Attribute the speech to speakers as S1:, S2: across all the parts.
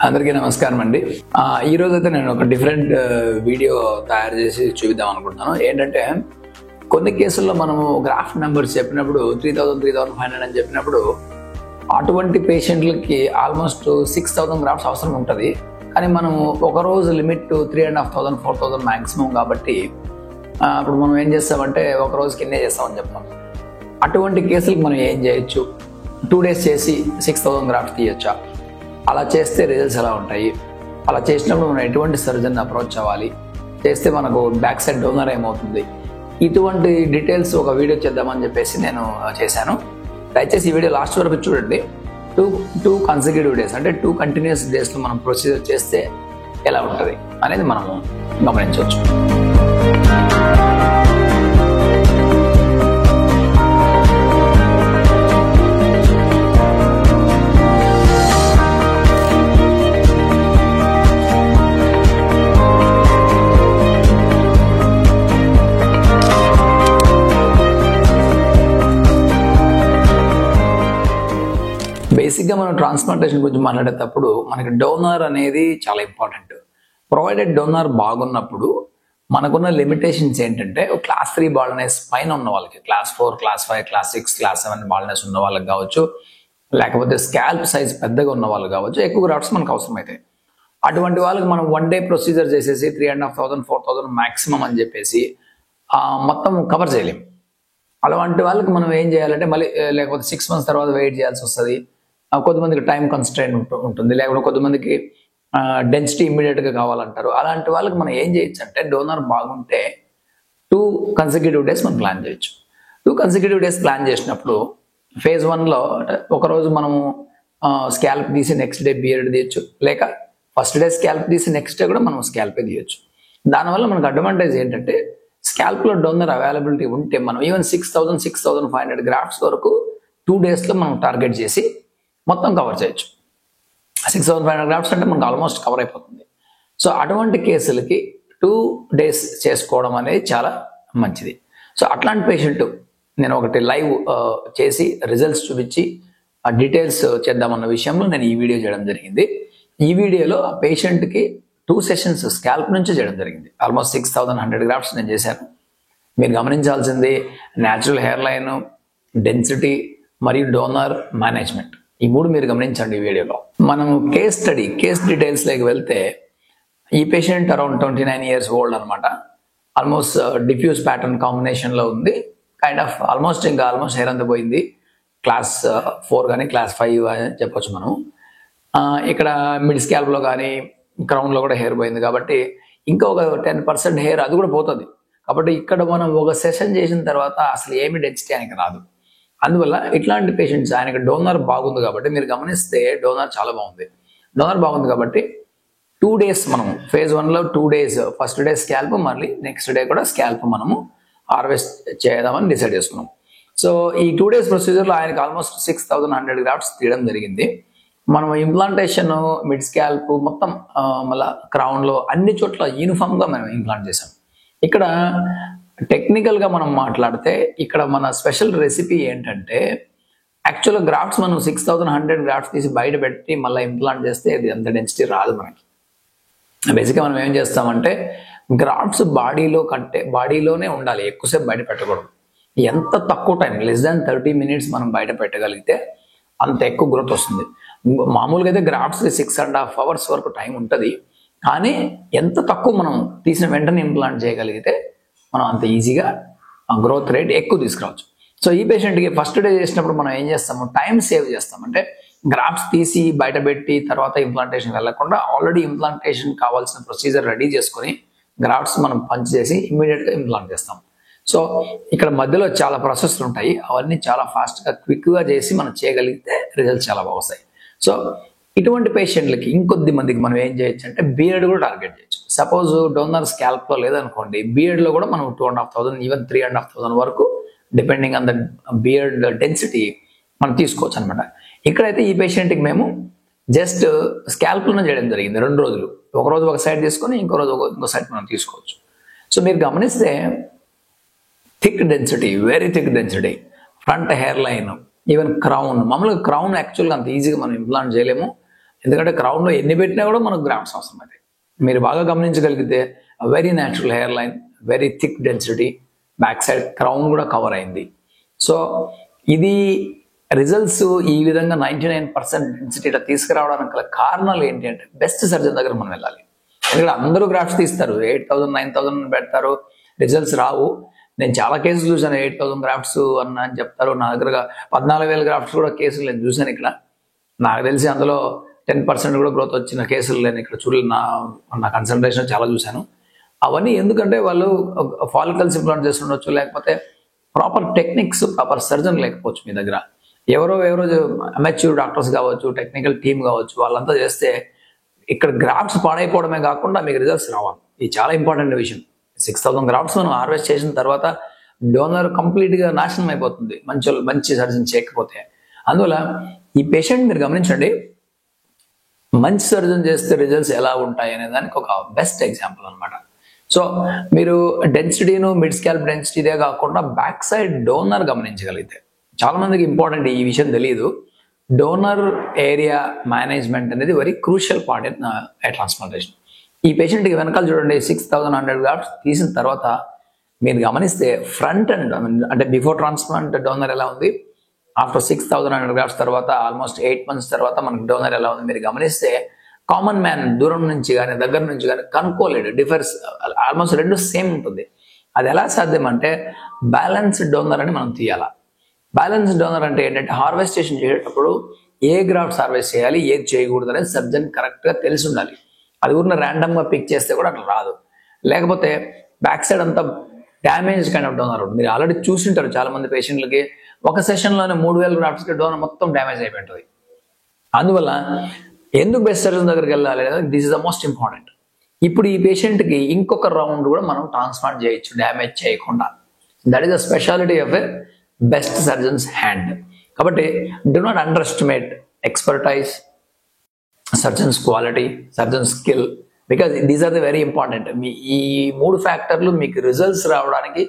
S1: అందరికీ నమస్కారం అండి. ఈ రోజు అయితే నేను ఒక డిఫరెంట్ వీడియో తయారు చేసి చూపిద్దాం అనుకుంటున్నాను. ఏంటంటే కొన్ని కేసుల్లో మనము గ్రాఫ్ నెంబర్స్ చెప్పినప్పుడు 3,500 అని చెప్పినప్పుడు అటువంటి పేషెంట్లకి ఆల్మోస్ట్ 6,000 గ్రాఫ్స్ అవసరం ఉంటుంది. కానీ మనము ఒక రోజు లిమిట్ 3,500 4,000 మ్యాక్సిమం కాబట్టి అప్పుడు మనం ఏం చేస్తామంటే ఒక రోజుకి ఎన్నే చేస్తామని చెప్తాం. అటువంటి కేసులకు మనం ఏం చేయొచ్చు? 2 days చేసి 6,000 గ్రాఫ్స్ తీయొచ్చా? అలా చేస్తే రిజల్ట్స్ ఎలా ఉంటాయి? అలా చేసినప్పుడు మనం ఎటువంటి సర్జన్ అప్రోచ్ అవ్వాలి? చేస్తే మనకు బ్యాక్ సైడ్ డోనర్ ఏమవుతుంది? ఇటువంటి డీటెయిల్స్ ఒక వీడియో చేద్దామని చెప్పేసి నేను చేశాను. దయచేసి ఈ వీడియో లాస్ట్ వరకు చూడండి. టూ కన్సిక్యూటివ్ డేస్ అంటే 2 కంటిన్యూస్ డేస్లో మనం ప్రొసీజర్ చేస్తే ఎలా ఉంటుంది అనేది మనము గమనించవచ్చు. బేసిక్గా మనం ట్రాన్స్ప్లాంటేషన్ గురించి మాట్లాడేటప్పుడు మనకి డోనర్ అనేది చాలా ఇంపార్టెంట్. ప్రొవైడెడ్ డోనర్ బాగున్నప్పుడు మనకున్న లిమిటేషన్స్ ఏంటంటే క్లాస్ 3 బాల్నెస్ పైన ఉన్న వాళ్ళకి, class 4, class 5, class 6, class 7 baldness ఉన్న వాళ్ళకి కావచ్చు, లేకపోతే స్కాల్ప్ సైజ్ పెద్దగా ఉన్న వాళ్ళు కావచ్చు, ఎక్కువ గ్రాఫ్ట్స్ మనకు అవసరమవుతాయి. అటువంటి వాళ్ళకి మనం 1 day ప్రొసీజర్ చేసేసి 3,500 4,000 మ్యాక్సిమం అని చెప్పేసి మొత్తం కవర్ చేయలేం. అలాంటి వాళ్ళకి మనం ఏం చేయాలంటే మళ్ళీ లేకపోతే 6 months తర్వాత వెయిట్ చేయాల్సి వస్తుంది. కొంతమందికి టైం కన్స్ట్రైంట్ ఉంటుంది, లేకపోతే కొంతమందికి డెన్సిటీ ఇమ్మీడియట్గా కావాలంటారు. అలాంటి వాళ్ళకి మనం ఏం చేయొచ్చు అంటే డోనర్ బాగుంటే 2 consecutive days మనం ప్లాన్ చేయొచ్చు. 2 consecutive days ప్లాన్ చేసినప్పుడు phase 1లో ఒకరోజు మనము స్కాల్ప్ తీసి నెక్స్ట్ డే బియర్డ్ తీయచ్చు, లేక ఫస్ట్ డే స్కాల్ప్ తీసి నెక్స్ట్ డే కూడా మనం స్కాల్పే తీయచ్చు. దానివల్ల మనకు అడ్వాంటేజ్ ఏంటంటే స్కాల్ప్లో డోనర్ అవైలబిలిటీ ఉంటే మనం ఈవెన్ 6,500 గ్రాఫ్ట్స్ వరకు 2 daysలో మనం టార్గెట్ చేసి మొత్తం కవర్ చేయొచ్చు. 6,500 గ్రాఫ్ట్స్ అంటే మనకు ఆల్మోస్ట్ కవర్ అయిపోతుంది. సో అటువంటి కేసులకి 2 days చేసుకోవడం అనేది చాలా మంచిది. సో అట్లాంటి పేషెంట్ నేను ఒకటి లైవ్ చేసి రిజల్ట్స్ చూపించి ఆ డీటెయిల్స్ చేద్దామన్న విషయంలో నేను ఈ వీడియో చేయడం జరిగింది. ఈ వీడియోలో ఆ పేషెంట్కి 2 sessions స్కాల్ప్ నుంచి చేయడం జరిగింది. ఆల్మోస్ట్ 6,100 గ్రాఫ్ట్స్ నేను చేశాను. మీరు గమనించాల్సింది న్యాచురల్ హెయిర్ లైన్, డెన్సిటీ మరియు డోనర్ మేనేజ్మెంట్. ఈ 3 మీరు గమనించండి ఈ వీడియోలో. మనం కేస్ డీటెయిల్స్లోకి వెళ్తే ఈ పేషెంట్ అరౌండ్ 29 years old అనమాట. ఆల్మోస్ట్ డిఫ్యూజ్ ప్యాటర్న్ కాంబినేషన్లో ఉంది. కైండ్ ఆఫ్ ఆల్మోస్ట్ హెయిర్ అంతా పోయింది. క్లాస్ 4 కానీ క్లాస్ 5 అని చెప్పొచ్చు మనం. ఇక్కడ మిడ్ స్కాల్ప్లో కానీ క్రౌన్లో కూడా హెయిర్ పోయింది కాబట్టి ఇంకా ఒక 10% హెయిర్ అది కూడా పోతుంది. కాబట్టి ఇక్కడ మనం ఒక సెషన్ చేసిన తర్వాత అసలు ఏమి డెన్సిటీ ఆయనకి రాదు. అందువల్ల ఇట్లాంటి పేషెంట్స్ ఆయనకి డోనర్ బాగుంది కాబట్టి మీరు గమనిస్తే డోనర్ చాలా బాగుంది. డోనర్ బాగుంది కాబట్టి 2 days మనం phase 1లో 2 days first day scalp, మళ్ళీ నెక్స్ట్ డే కూడా స్కాల్ప్ మనము హార్వెస్ట్ చేద్దామని డిసైడ్ చేసుకున్నాం. సో ఈ 2 days ప్రొసీజర్లో ఆయనకి ఆల్మోస్ట్ 6,100 గ్రాఫ్ట్స్ తీయడం జరిగింది. మనం ఇంప్లాంటేషన్ మిడ్ స్కాల్ప్ మొత్తం మళ్ళీ క్రౌన్లో అన్ని చోట్ల యూనిఫామ్గా మనం ఇంప్లాంట్ చేసాం. ఇక్కడ టెక్నికల్గా మనం మాట్లాడితే ఇక్కడ మన స్పెషల్ రెసిపీ ఏంటంటే యాక్చువల్గా గ్రాఫ్ట్స్ మనం 6,100 గ్రాఫ్ట్స్ తీసి బయట పెట్టి మళ్ళీ ఇంప్లాంట్ చేస్తే అది అంత డెన్సిటీ రాదు మనకి. బేసిక్గా మనం ఏం చేస్తామంటే గ్రాఫ్ట్స్ బాడీలోనే ఉండాలి, ఎక్కువసేపు బయట పెట్టకూడదు. ఎంత తక్కువ టైం లెస్ దాన్ 30 minutes మనం బయట పెట్టగలిగితే అంత ఎక్కువ గ్రోత్ వస్తుంది. మామూలుగా అయితే గ్రాఫ్ట్స్కి 6.5 hours వరకు టైం ఉంటుంది. కానీ ఎంత తక్కువ మనం తీసిన వెంటనే ఇంప్లాంట్ చేయగలిగితే మనం అంత ఈజీగా గ్రోత్ రేట్ ఎక్కువ తీసుకురావచ్చు. సో ఈ పేషెంట్కి ఫస్ట్ డే చేసినప్పుడు మనం ఏం చేస్తాము, టైం సేవ్ చేస్తాం. అంటే గ్రాఫ్ట్స్ తీసి బయట పెట్టి తర్వాత ఇంప్లాంటేషన్ వెళ్ళకుండా ఆల్రెడీ ఇంప్లాంటేషన్ కావాల్సిన ప్రొసీజర్ రెడీ చేసుకొని గ్రాఫ్ట్స్ మనం పంచ్ చేసి ఇమ్మీడియట్గా ఇంప్లాంట్ చేస్తాం. సో ఇక్కడ మధ్యలో చాలా ప్రాసెస్లు ఉంటాయి, అవన్నీ చాలా ఫాస్ట్గా క్విక్గా చేసి మనం చేయగలిగితే రిజల్ట్స్ చాలా బాగా వస్తాయి. సో ఇటువంటి పేషెంట్లకి ఇంకొద్ది మందికి మనం ఏం చేయొచ్చు అంటే బియర్డ్ కూడా టార్గెట్ చేయొచ్చు. సపోజ్ డోనర్ స్కాల్ప్లో లేదనుకోండి, బియర్డ్లో కూడా మనం 2,500 ఈవెన్ 3,500 వరకు depending on the beard density మనం తీసుకోవచ్చు అనమాట. ఇక్కడైతే ఈ పేషెంట్కి మేము జస్ట్ స్కాల్ప్లోనే చేయడం జరిగింది 2 రోజులు. ఒక రోజు ఒక సైడ్ తీసుకొని ఇంకో రోజు ఇంకో సైడ్ మనం తీసుకోవచ్చు. సో మీరు గమనిస్తే thick density, very thick density, front hair line, even crown. మామూలుగా క్రౌన్ యాక్చువల్గా అంత ఈజీగా మనం ఇంప్లాంట్ చేయలేము. ఎందుకంటే క్రౌన్లో ఎన్ని పెట్టినా కూడా మనకు గ్రాఫ్ట్స్ అవసరం అయితే. మీరు బాగా గమనించగలిగితే very natural hair line, very thick density, back side crown కూడా కవర్ అయింది. సో ఇది రిజల్ట్స్ ఈ విధంగా 99% డెన్సిటీ తీసుకురావడానికి గల కారణాలు ఏంటి అంటే బెస్ట్ సర్జన్ దగ్గర మనం వెళ్ళాలి. ఎందుకంటే అందరూ గ్రాఫ్ట్స్ తీస్తారు, 8,000 9,000 పెడతారు, రిజల్ట్స్ రావు. నేను చాలా కేసులు చూసాను, 8,000 గ్రాఫ్ట్స్ అని చెప్తారు. నా దగ్గర 14,000 గ్రాఫ్ట్స్ కూడా కేసులు నేను చూశాను. ఇక్కడ నాకు తెలిసి అందులో 10% కూడా గ్రోత్ వచ్చిన కేసులు నేను ఇక్కడ చూడలేదు. నా కన్సల్టేషన్ చాలా చూశాను. అవన్నీ ఎందుకంటే వాళ్ళు ఫాలికల్స్ ఇంప్లాంట్ చేస్తుండొచ్చు, లేకపోతే ప్రాపర్ టెక్నిక్స్, ప్రాపర్ సర్జన్ లేకపోవచ్చు మీ దగ్గర. ఎవరో అమెచ్యూర్ డాక్టర్స్ కావచ్చు, టెక్నికల్ టీమ్ కావచ్చు, వాళ్ళంతా చేస్తే ఇక్కడ గ్రాఫ్ట్స్ పాడైపోవడమే కాకుండా మీకు రిజల్ట్స్ రావాలి. ఇది చాలా ఇంపార్టెంట్ విషయం. 6,000 గ్రాఫ్ట్స్ మనం హార్వెస్ట్ చేసిన తర్వాత డోనర్ కంప్లీట్గా నాశనం అయిపోతుంది మంచి సర్జన్ చేయకపోతే. అందువల్ల ఈ పేషెంట్ మీరు గమనించండి, మంచి సర్జన్ చేస్తే రిజల్ట్స్ ఎలా ఉంటాయి అనే దానికి ఒక బెస్ట్ ఎగ్జాంపుల్ అనమాట. సో మీరు డెన్సిటీను, మిడ్ స్కాల్ప్ డెన్సిటీదే కాకుండా బ్యాక్ సైడ్ డోనర్ గమనించగలిగితే, చాలా మందికి ఇంపార్టెంట్, ఈ విషయం తెలియదు. డోనర్ ఏరియా మేనేజ్మెంట్ అనేది very crucial part in transplantation. ఈ పేషెంట్కి వెనకాల చూడండి, 6,100 గ్రాఫ్ట్స్ తీసిన తర్వాత మీరు గమనిస్తే ఫ్రంట్ అండ్ అంటే బిఫోర్ ట్రాన్స్ప్లాంట్ డోనర్ ఎలా ఉంది, ఆఫ్టర్ 6,100 గ్రాఫ్ట్స్ తర్వాత ఆల్మోస్ట్ 8 months తర్వాత మనకు డోనర్ ఎలా ఉంది మీరు గమనిస్తే, కామన్ మ్యాన్ దూరం నుంచి కానీ దగ్గర నుంచి కానీ కనుక్కోలేడు, డిఫర్స్ ఆల్మోస్ట్ రెండు సేమ్ ఉంటుంది. అది ఎలా సాధ్యం అంటే బ్యాలెన్స్డ్ డోనర్ అని మనం తీయాలా. బ్యాలెన్స్డ్ డోనర్ అంటే ఏంటంటే హార్వెస్టేషన్ చేసేటప్పుడు ఏ గ్రాఫ్ట్స్ హార్వెస్ట్ చేయాలి, ఏది చేయకూడదు అనేది సర్జన్ కరెక్ట్గా తెలిసి ఉండాలి. అది ఊరిని ర్యాండమ్గా పిక్ చేస్తే కూడా అట్లా రాదు. లేకపోతే బ్యాక్ సైడ్ అంతా డ్యామేజ్ కైండ్ ఆఫ్ డోనర్ ఉంటుంది. మీరు ఆల్రెడీ చూసింటారు చాలా మంది పేషెంట్లకి ఒక సెషన్లోనే 3,000 గ్రాఫ్ట్స్కి డోనర్ మొత్తం డ్యామేజ్ అయిపోయింటుంది. అందువల్ల ఎందుకు బెస్ట్ సర్జన్ దగ్గరికి వెళ్ళాలి, this is the most important. ఇప్పుడు ఈ పేషెంట్కి ఇంకొక రౌండ్ కూడా మనం ట్రాన్స్ప్లాంట్ చేయొచ్చు డ్యామేజ్ చేయకుండా. That is the speciality of a best surgeons hand. కాబట్టి do not underestimate expertise, surgeons quality, surgeon skill, because these are the very important. మీ ఈ 3 ఫ్యాక్టర్లు మీకు రిజల్ట్స్ రావడానికి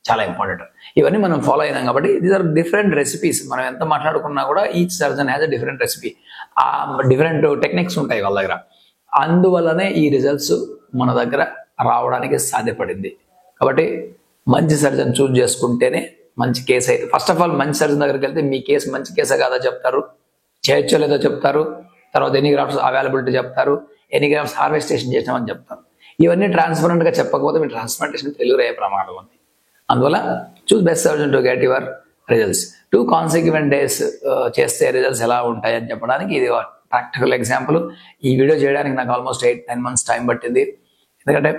S1: చాలా ఇంపార్టెంట్. ఇవన్నీ మనం ఫాలో అయినాం కాబట్టి దీస్ ఆర్ డిఫరెంట్ రెసిపీస్. మనం ఎంత మాట్లాడుకున్నా కూడా each surgeon has a different recipe, different techniques ఉంటాయి వాళ్ళ దగ్గర. అందువల్లనే ఈ రిజల్ట్స్ మన దగ్గర రావడానికి సాధ్యపడింది. కాబట్టి మంచి సర్జన్ చూజ్ చేసుకుంటేనే మంచి కేసు అయితే. ఫస్ట్ ఆఫ్ ఆల్ మంచి సర్జన్ దగ్గరికి వెళ్తే మీ కేసు మంచి కేసా కాదా చెప్తారు, చేయొచ్చో లేదో చెప్తారు, తర్వాత ఎన్ని గ్రాఫ్ట్స్ అవైలబిలిటీ చెప్తారు, ఎన్ని గ్రాఫ్ట్స్ హార్వెస్టేషన్ చేసినామని చెప్తారు. ఇవన్నీ ట్రాన్స్పరెంట్గా చెప్పకపోతే మీ ట్రాన్స్ప్లాంటేషన్ ఫెయిల్యూర్ అయ్యే ప్రమాదం ఉంది. అందువల్ల choose best surgeon to get your results. 2 consecutive days చేస్తే రిజల్ట్స్ ఎలా ఉంటాయి అని చెప్పడానికి ఇది ప్రాక్టికల్ ఎగ్జాంపుల్. ఈ వీడియో చేయడానికి నాకు ఆల్మోస్ట్ 8-9 months టైం పట్టింది. ఎందుకంటే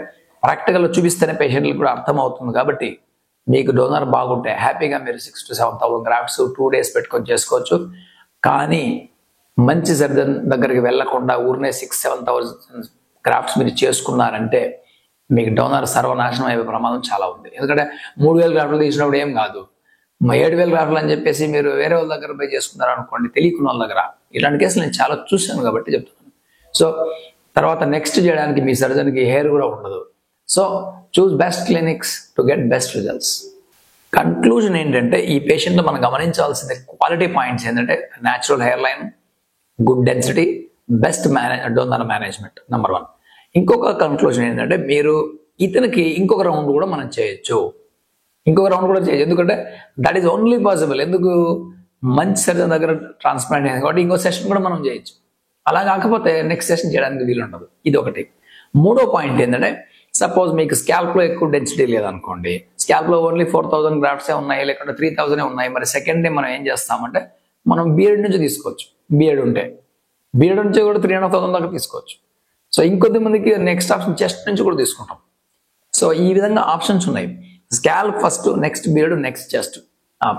S1: ప్రాక్టికల్లో చూపిస్తేనే పేషెంట్లకు కూడా అర్థం అవుతుంది. కాబట్టి మీకు డోనర్ బాగుంటే హ్యాపీగా మీరు 6,000 to 7,000 గ్రాఫ్ట్స్ 2 days పెట్టుకొని చేసుకోవచ్చు. కానీ మంచి సర్జన్ దగ్గరికి వెళ్లకుండా ఊరినే 6,000-7,000 గ్రాఫ్ట్స్ మీరు చేసుకున్నారంటే మీకు డోనర్ సర్వనాశనం అయ్యే ప్రమాదం చాలా ఉంది. ఎందుకంటే 3,000 గ్రాఫ్ట్లు తీసినప్పుడు ఏం కాదు, 7,000 గ్రాఫ్ట్లు అని చెప్పేసి మీరు వేరే వాళ్ళ దగ్గర పోయి చేసుకున్నారు అనుకోండి, తెలియకున్న వాళ్ళ దగ్గర. ఇలాంటి కేసులు నేను చాలా చూశాను కాబట్టి చెప్తున్నాను. సో తర్వాత నెక్స్ట్ చేయడానికి మీ సర్జన్కి హెయిర్ కూడా ఉండదు. So choose best clinics to get best results. Conclusion ఏంటంటే ఈ పేషెంట్లో మనం గమనించాల్సిన క్వాలిటీ పాయింట్స్ ఏంటంటే natural hair line, good density, best donor management, number 1. ఇంకొక కన్క్లూజన్ ఏంటంటే మీరు ఇతనికి ఇంకొక రౌండ్ కూడా మనం చేయొచ్చు. ఎందుకంటే దట్ ఈస్ ఓన్లీ పాసిబుల్. ఎందుకు, మంచి సర్జన్ దగ్గర ట్రాన్స్ప్లాంట్ అయింది కాబట్టి ఇంకో సెషన్ కూడా మనం చేయొచ్చు. అలా కాకపోతే నెక్స్ట్ సెషన్ చేయడానికి వీలు ఉండదు. ఇది ఒకటి. 3వ పాయింట్ ఏంటంటే సపోజ్ మీకు స్కాల్ప్లో ఎక్కువ డెన్సిటీ లేదనుకోండి, స్కాల్ప్లో ఓన్లీ 4,000 గ్రాఫ్ట్సే ఉన్నాయి, లేకుంటే 3,000 ఉన్నాయి. మరి సెకండ్ డే మనం ఏం చేస్తామంటే మనం బియర్డ్ నుంచి తీసుకోవచ్చు. బియర్డ్ నుంచి కూడా 3,500 దాకా తీసుకోవచ్చు. సో ఇంకొద్ది మందికి నెక్స్ట్ ఆప్షన్ చెస్ట్ నుంచి కూడా తీసుకుంటాం. సో ఈ విధంగా ఆప్షన్స్ ఉన్నాయి. Scalp first, next beard, next chest.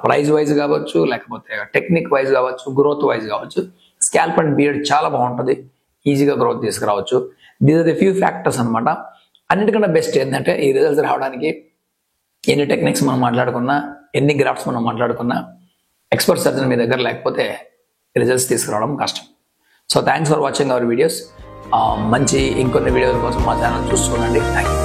S1: Price wise కావచ్చు, లేకపోతే టెక్నిక్ వైజ్ కావచ్చు, గ్రోత్ వైజ్ కావచ్చు. స్కాల్ప్ అండ్ బియర్డ్ చాలా బాగుంటుంది, ఈజీగా గ్రోత్ తీసుకురావచ్చు. These are the few factors అనమాట. అన్నిటికన్నా బెస్ట్ ఏంటంటే ఈ రిజల్ట్స్ రావడానికి ఎన్ని టెక్నిక్స్ మనం మాట్లాడుకున్నా, ఎన్ని గ్రాఫ్ట్స్ మనం మాట్లాడుకున్నా, ఎక్స్పర్ట్ సర్జన్ మీ దగ్గర లేకపోతే రిజల్ట్స్ తీసుకురావడం కష్టం. So thanks for watching our videos. మంచి ఇంకొన్ని వీడియోల కోసం మా ఛానల్ చూసుకోండి. Thank you.